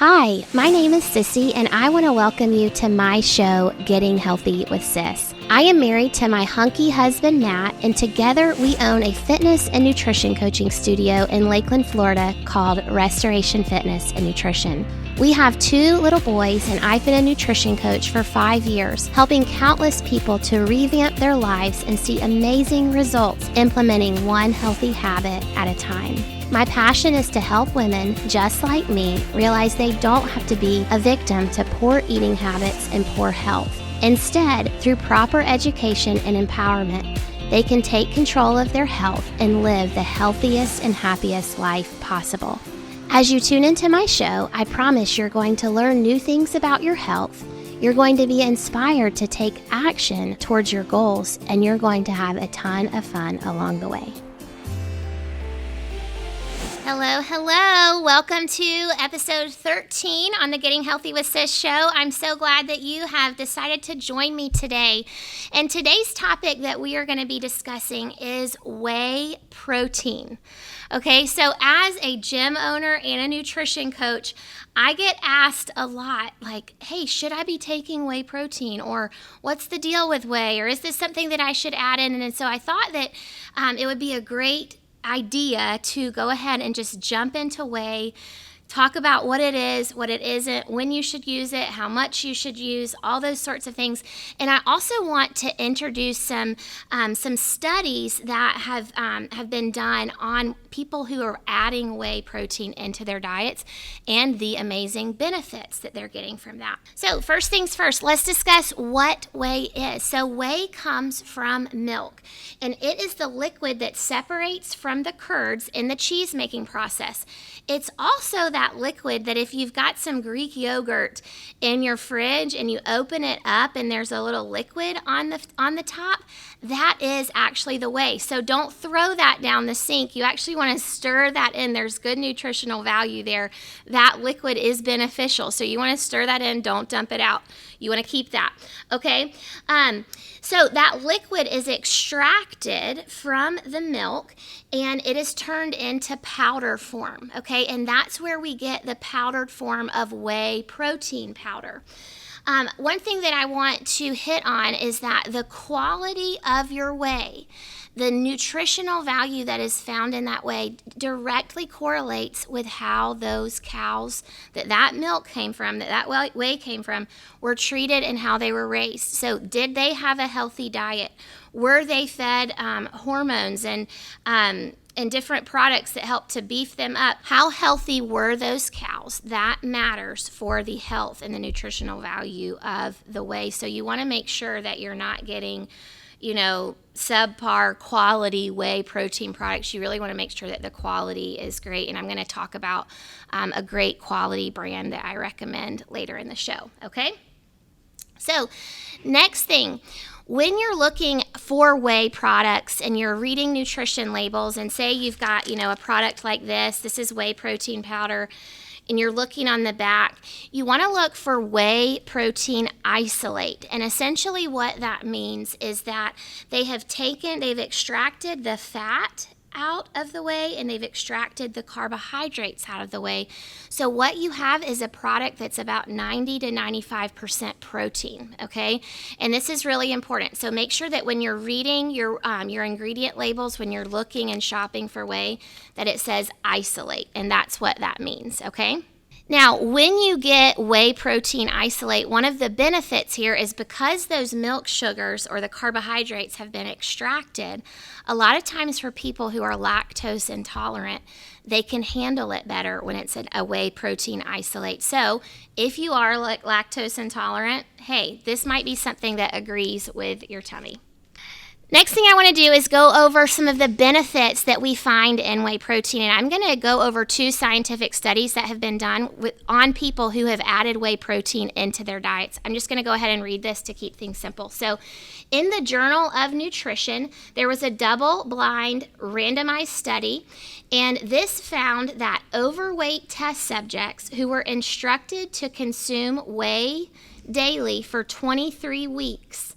Hi, my name is Sissy, and I want to welcome you to my show, Getting Healthy with Sis. I am married to my hunky husband, Matt, and together we own a fitness and nutrition coaching studio in Lakeland, Florida called Restoration Fitness and Nutrition. We have 2 little boys, and I've been a nutrition coach for 5 years, helping countless people to revamp their lives and see amazing results implementing one healthy habit at a time. My passion is to help women just like me realize they don't have to be a victim to poor eating habits and poor health. Instead, through proper education and empowerment, they can take control of their health and live the healthiest and happiest life possible. As you tune into my show, I promise you're going to learn new things about your health. You're going to be inspired to take action towards your goals, and you're going to have a ton of fun along the way. Hello. Welcome to episode 13 on the Getting Healthy with Sis show. I'm so glad that you have decided to join me today. And today's topic that we are going to be discussing is whey protein. Okay, so as a gym owner and a nutrition coach, I get asked a lot like, hey, should I be taking whey protein? Or what's the deal with whey? Or is this something that I should add in? And so I thought that it would be a great idea to go ahead and just jump into whey, talk about what it is, what it isn't, when you should use it, how much you should use, all those sorts of things. And I also want to introduce some studies that have been done on people who are adding whey protein into their diets and the amazing benefits that they're getting from that. So first things first, let's discuss what whey is. So whey comes from milk, and it is the liquid that separates from the curds in the cheese making process. It's also that liquid that if you've got some Greek yogurt in your fridge and you open it up and there's a little liquid on the top, that is actually the whey. So don't throw that down the sink. You actually want to stir that in. There's good nutritional value there. That liquid is beneficial. So you want to stir that in. Don't dump it out. You want to keep that. Okay? So that liquid is extracted from the milk and it is turned into powder form. Okay? And that's where we get the powdered form of whey protein powder. One thing that I want to hit on is that the quality of your whey, the nutritional value that is found in that whey directly correlates with how those cows that milk came from, that whey came from, were treated and how they were raised. So did they have a healthy diet? Were they fed hormones and different products that help to beef them up? How healthy were those cows? That matters for the health and the nutritional value of the whey. So you want to make sure that you're not getting, subpar quality whey protein products. You really want to make sure that the quality is great. And I'm going to talk about a great quality brand that I recommend later in the show. Okay? So next thing, when you're looking for whey products and you're reading nutrition labels and say you've got, a product like this is whey protein powder, and you're looking on the back, you want to look for whey protein isolate. And essentially what that means is that they've extracted the fat out of the whey and they've extracted the carbohydrates out of the whey. So what you have is a product that's about 90 to 95% protein, okay? And this is really important. So make sure that when you're reading your ingredient labels, when you're looking and shopping for whey, that it says isolate, and that's what that means, okay? Now, when you get whey protein isolate, one of the benefits here is because those milk sugars or the carbohydrates have been extracted, a lot of times for people who are lactose intolerant, they can handle it better when it's a whey protein isolate. So if you are lactose intolerant, hey, this might be something that agrees with your tummy. Next thing I want to do is go over some of the benefits that we find in whey protein, and I'm going to go over 2 scientific studies that have been done on people who have added whey protein into their diets. I'm just going to go ahead and read this to keep things simple. So in the Journal of Nutrition, there was a double-blind randomized study, and this found that overweight test subjects who were instructed to consume whey daily for 23 weeks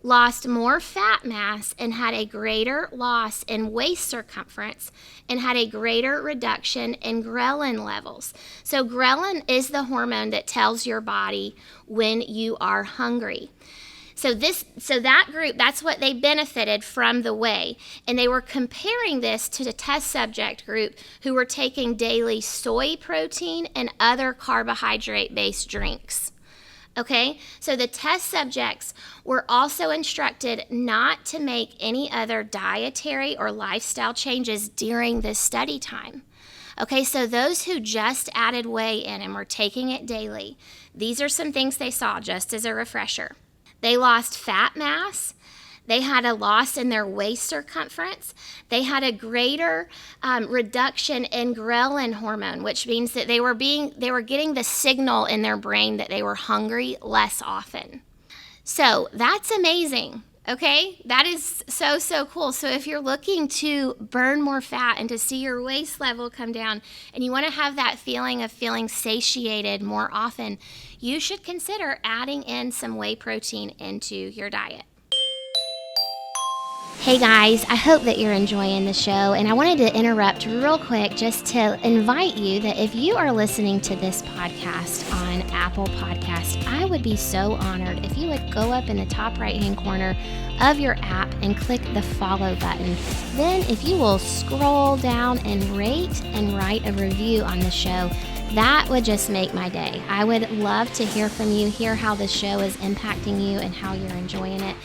lost more fat mass and had a greater loss in waist circumference and had a greater reduction in ghrelin levels. So ghrelin is the hormone that tells your body when you are hungry. So that group, that's what they benefited from the whey. And they were comparing this to the test subject group who were taking daily soy protein and other carbohydrate-based drinks. Okay, so the test subjects were also instructed not to make any other dietary or lifestyle changes during this study time. Okay, so those who just added whey in and were taking it daily, these are some things they saw just as a refresher. They lost fat mass. They had a loss in their waist circumference. They had a greater reduction in ghrelin hormone, which means that they were getting the signal in their brain that they were hungry less often. So that's amazing. Okay, that is so cool. So if you're looking to burn more fat and to see your waist level come down, and you want to have that feeling of feeling satiated more often, you should consider adding in some whey protein into your diet. Hey guys, I hope that you're enjoying the show, and I wanted to interrupt real quick just to invite you that if you are listening to this podcast on Apple Podcasts, I would be so honored if you would go up in the top right-hand corner of your app and click the follow button. Then if you will scroll down and rate and write a review on the show, that would just make my day. I would love to hear from you, hear how the show is impacting you and how you're enjoying it.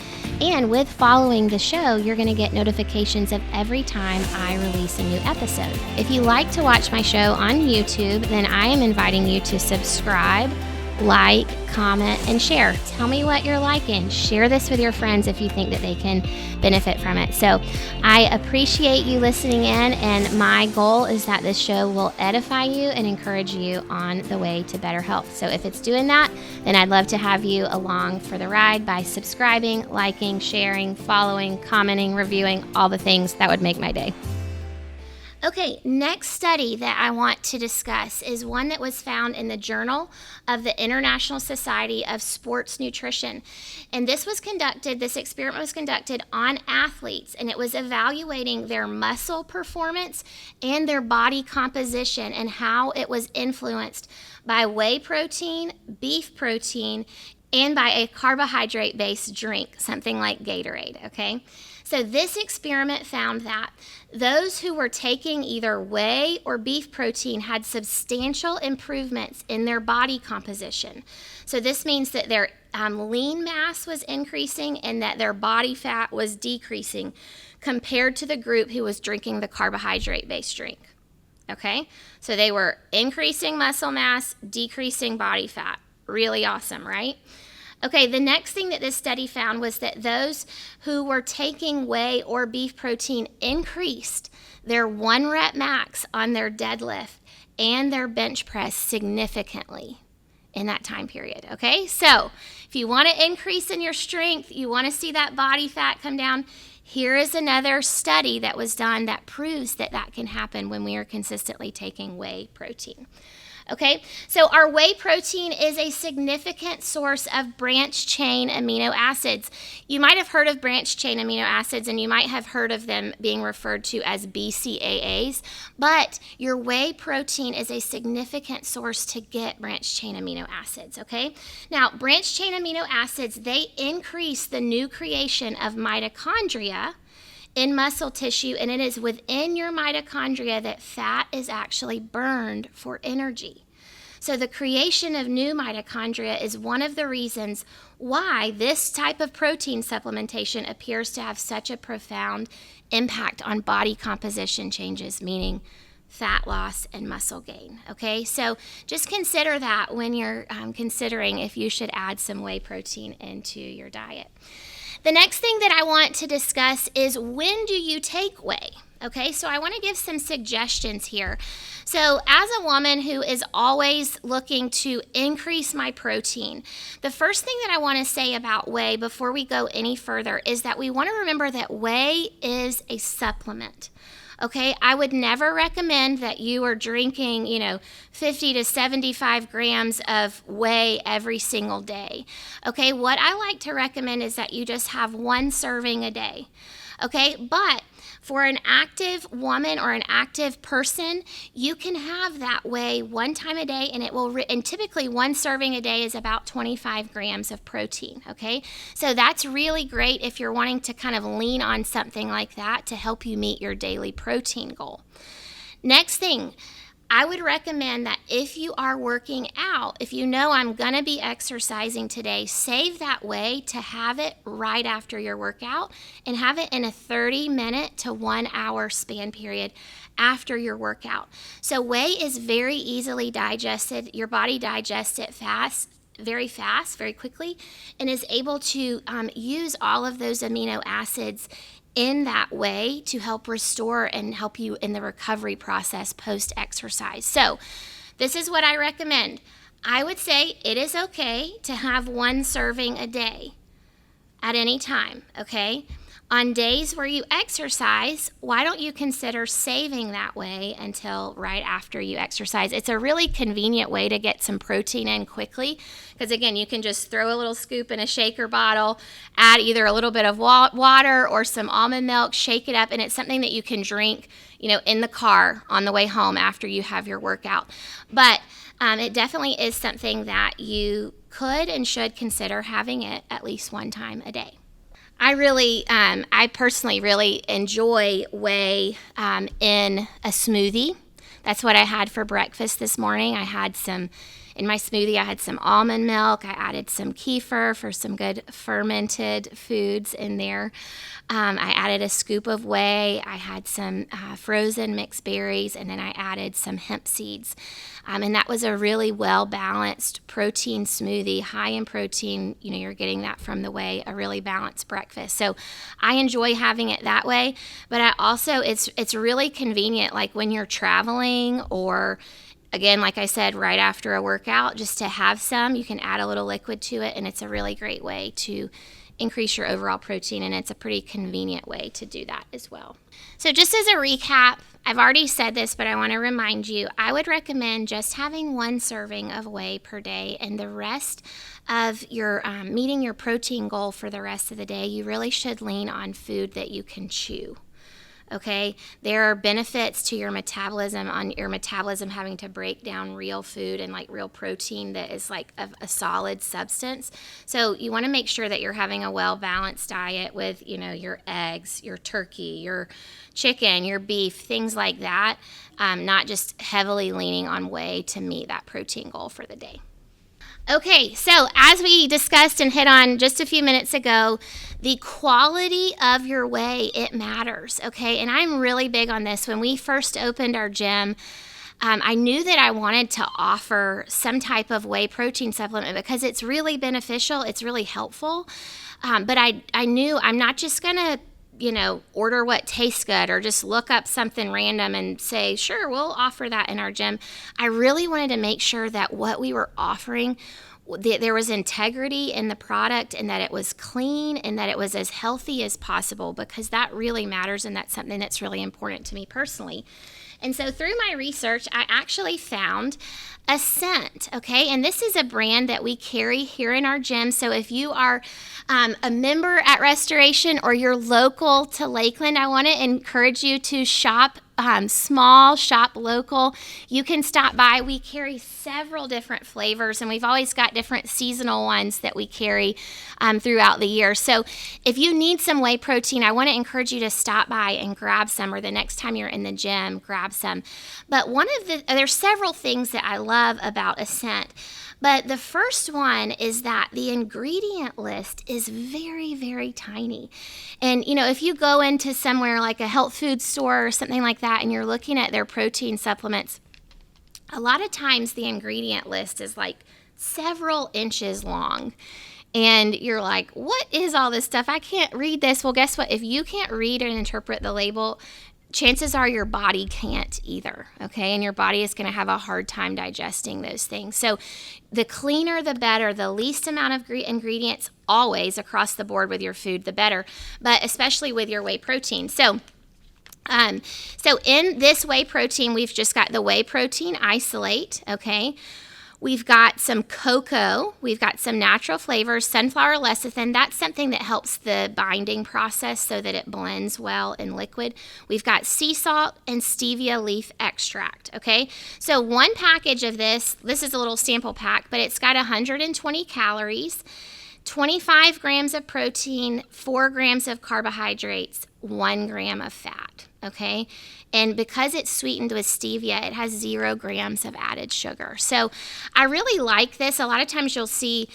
And with following the show, you're going to get notifications of every time I release a new episode. If you like to watch my show on YouTube, then I am inviting you to subscribe, like, comment, and share. Tell me what you're liking. Share this with your friends if you think that they can benefit from it. So I appreciate you listening in, and my goal is that this show will edify you and encourage you on the way to better health. So if it's doing that, then I'd love to have you along for the ride by subscribing, liking, sharing, following, commenting, reviewing, all the things that would make my day. Okay, next study that I want to discuss is one that was found in the Journal of the International Society of Sports Nutrition. And this experiment was conducted on athletes, and it was evaluating their muscle performance and their body composition and how it was influenced by whey protein, beef protein, and by a carbohydrate-based drink, something like Gatorade, okay? So this experiment found that those who were taking either whey or beef protein had substantial improvements in their body composition. So this means that their lean mass was increasing and that their body fat was decreasing compared to the group who was drinking the carbohydrate-based drink. Okay? So they were increasing muscle mass, decreasing body fat. Really awesome, right? Okay, the next thing that this study found was that those who were taking whey or beef protein increased their 1 rep max on their deadlift and their bench press significantly in that time period, okay? So if you want to increase in your strength, you want to see that body fat come down, here is another study that was done that proves that that can happen when we are consistently taking whey protein. Okay, so our whey protein is a significant source of branched-chain amino acids. You might have heard of branched-chain amino acids, and you might have heard of them being referred to as BCAAs, but your whey protein is a significant source to get branched-chain amino acids, okay? Now, branched-chain amino acids, they increase the new creation of mitochondria in muscle tissue, and it is within your mitochondria that fat is actually burned for energy. So the creation of new mitochondria is one of the reasons why this type of protein supplementation appears to have such a profound impact on body composition changes, meaning fat loss and muscle gain. Okay, so just consider that when you're considering if you should add some whey protein into your diet. The next thing that I want to discuss is, when do you take whey? Okay, so I want to give some suggestions here. So as a woman who is always looking to increase my protein, the first thing that I want to say about whey before we go any further is that we want to remember that whey is a supplement. Okay, I would never recommend that you are drinking, 50 to 75 grams of whey every single day. Okay, what I like to recommend is that you just have one serving a day. Okay, but for an active woman or an active person, you can have that whey one time a day, and and typically one serving a day is about 25 grams of protein. Okay, so that's really great if you're wanting to kind of lean on something like that to help you meet your daily protein goal. Next thing, I would recommend that if you are working out, if you know I'm going to be exercising today, save that whey to have it right after your workout and have it in a 30-minute to 1 hour span period after your workout. So whey is very easily digested. Your body digests it very quickly, and is able to use all of those amino acids in that way to help restore and help you in the recovery process post-exercise. So this is what I recommend. I would say it is okay to have one serving a day at any time, okay? On days where you exercise, why don't you consider saving that whey until right after you exercise? It's a really convenient way to get some protein in quickly, because again, you can just throw a little scoop in a shaker bottle, add either a little bit of water or some almond milk, shake it up, and it's something that you can drink, in the car on the way home after you have your workout. But it definitely is something that you could and should consider having it at least one time a day. I personally really enjoy whey in a smoothie. That's what I had for breakfast this morning. In my smoothie, I had some almond milk. I added some kefir for some good fermented foods in there. I added a scoop of whey. I had some frozen mixed berries, and then I added some hemp seeds. And that was a really well-balanced protein smoothie, high in protein. You're getting that from the whey, a really balanced breakfast. So I enjoy having it that way, but it's really convenient, like when you're traveling or, again, like I said, right after a workout, just to have some. You can add a little liquid to it, and it's a really great way to increase your overall protein, and it's a pretty convenient way to do that as well. So just as a recap, I've already said this, but I want to remind you, I would recommend just having one serving of whey per day, and the rest of your meeting your protein goal for the rest of the day, you really should lean on food that you can chew. Okay, there are benefits to your metabolism, having to break down real food and like real protein that is like a solid substance. So you want to make sure that you're having a well-balanced diet with, your eggs, your turkey, your chicken, your beef, things like that, not just heavily leaning on whey to meet that protein goal for the day. Okay, so as we discussed and hit on just a few minutes ago, the quality of your whey, it matters, okay? And I'm really big on this. When we first opened our gym, I knew that I wanted to offer some type of whey protein supplement because it's really beneficial, it's really helpful. But I knew I'm not just going to order what tastes good or just look up something random and say, sure, we'll offer that in our gym. I really wanted to make sure that what we were offering, there was integrity in the product and that it was clean and that it was as healthy as possible, because that really matters, and that's something that's really important to me personally. And so through my research, I actually found Ascent, okay? And this is a brand that we carry here in our gym. So if you are a member at Restoration or you're local to Lakeland, I want to encourage you to shop small, shop local. You can stop by. We carry several different flavors, and we've always got different seasonal ones that we carry throughout the year. So if you need some whey protein, I want to encourage you to stop by and grab some, or the next time you're in the gym, grab some. But there's several things that I love about Ascent. But the first one is that the ingredient list is very, very tiny. And, if you go into somewhere like a health food store or something like that and you're looking at their protein supplements, a lot of times the ingredient list is like several inches long. And you're like, what is all this stuff? I can't read this. Well, guess what? If you can't read and interpret the label, chances are your body can't either, okay? And your body is going to have a hard time digesting those things. So the cleaner, the better. The least amount of ingredients always across the board with your food, the better, but especially with your whey protein. So So in this whey protein, we've just got the whey protein isolate, okay? We've got some cocoa. We've got some natural flavors, sunflower lecithin. That's something that helps the binding process so that it blends well in liquid. We've got sea salt and stevia leaf extract, okay? So one package of this is a little sample pack, but it's got 120 calories, 25 grams of protein, 4 grams of carbohydrates, 1 gram of fat, okay? And because it's sweetened with stevia, it has 0 grams of added sugar. So I really like this. A lot of times you'll see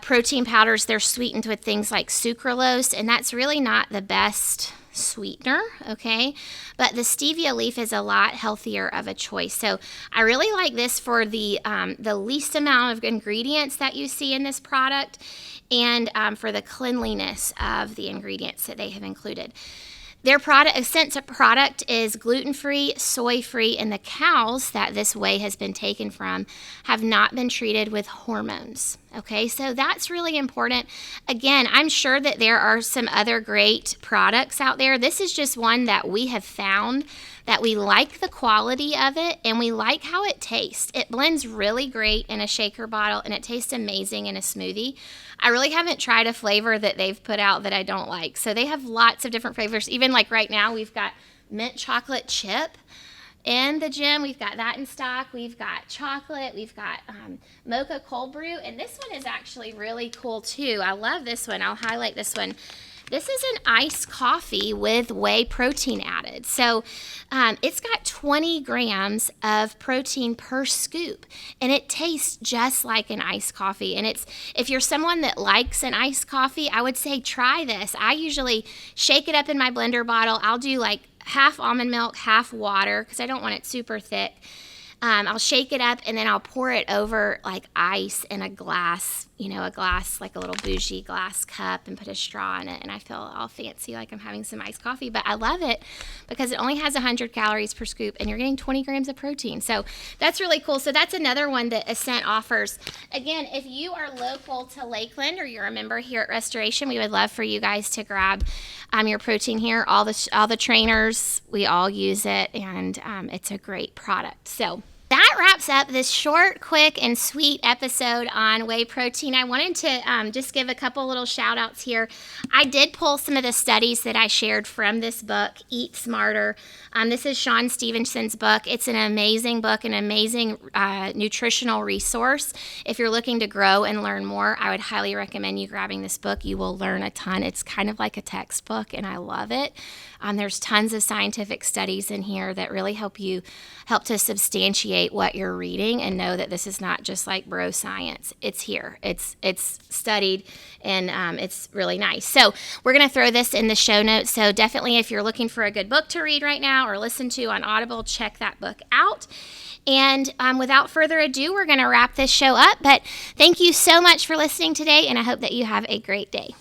protein powders, they're sweetened with things like sucralose, and that's really not the best sweetener, okay? But the stevia leaf is a lot healthier of a choice. So I really like this for the least amount of ingredients that you see in this product, and for the cleanliness of the ingredients that they have included. Their product, Ascent product, is gluten-free, soy-free, and the cows that this whey has been taken from have not been treated with hormones. Okay, so that's really important. Again, I'm sure that there are some other great products out there. This is just one that we have found that we like the quality of it and we like how it tastes. It blends really great in a shaker bottle and it tastes amazing in a smoothie. I really haven't tried a flavor that they've put out that I don't like. So they have lots of different flavors. Even like right now, we've got mint chocolate chip in the gym. We've got that in stock. We've got chocolate. We've got mocha cold brew. And this one is actually really cool too. I love this one. I'll highlight this one. This is an iced coffee with whey protein added. So it's got 20 grams of protein per scoop, and it tastes just like an iced coffee. And if you're someone that likes an iced coffee, I would say try this. I usually shake it up in my blender bottle. I'll do like half almond milk, half water, because I don't want it super thick. I'll shake it up and then I'll pour it over like ice in a glass, like a little bougie glass cup, and put a straw in it, and I feel all fancy like I'm having some iced coffee. But I love it because it only has 100 calories per scoop and you're getting 20 grams of protein. So that's really cool. So that's another one that Ascent offers. Again, if you are local to Lakeland or you're a member here at Restoration, we would love for you guys to grab your protein here. All the trainers, we all use it, and it's a great product. So that wraps up this short, quick, and sweet episode on whey protein. I wanted to just give a couple little shout outs here. I did pull some of the studies that I shared from this book, Eat Smarter. This is Shawn Stevenson's book. It's an amazing book, an amazing nutritional resource. If you're looking to grow and learn more, I would highly recommend you grabbing this book. You will learn a ton. It's kind of like a textbook, and I love it. There's tons of scientific studies in here that really help to substantiate what you're reading and know that this is not just like bro science. It's here. It's studied, and it's really nice. So we're going to throw this in the show notes. So definitely, if you're looking for a good book to read right now or listen to on Audible, check that book out. And without further ado, we're going to wrap this show up. But thank you so much for listening today, and I hope that you have a great day.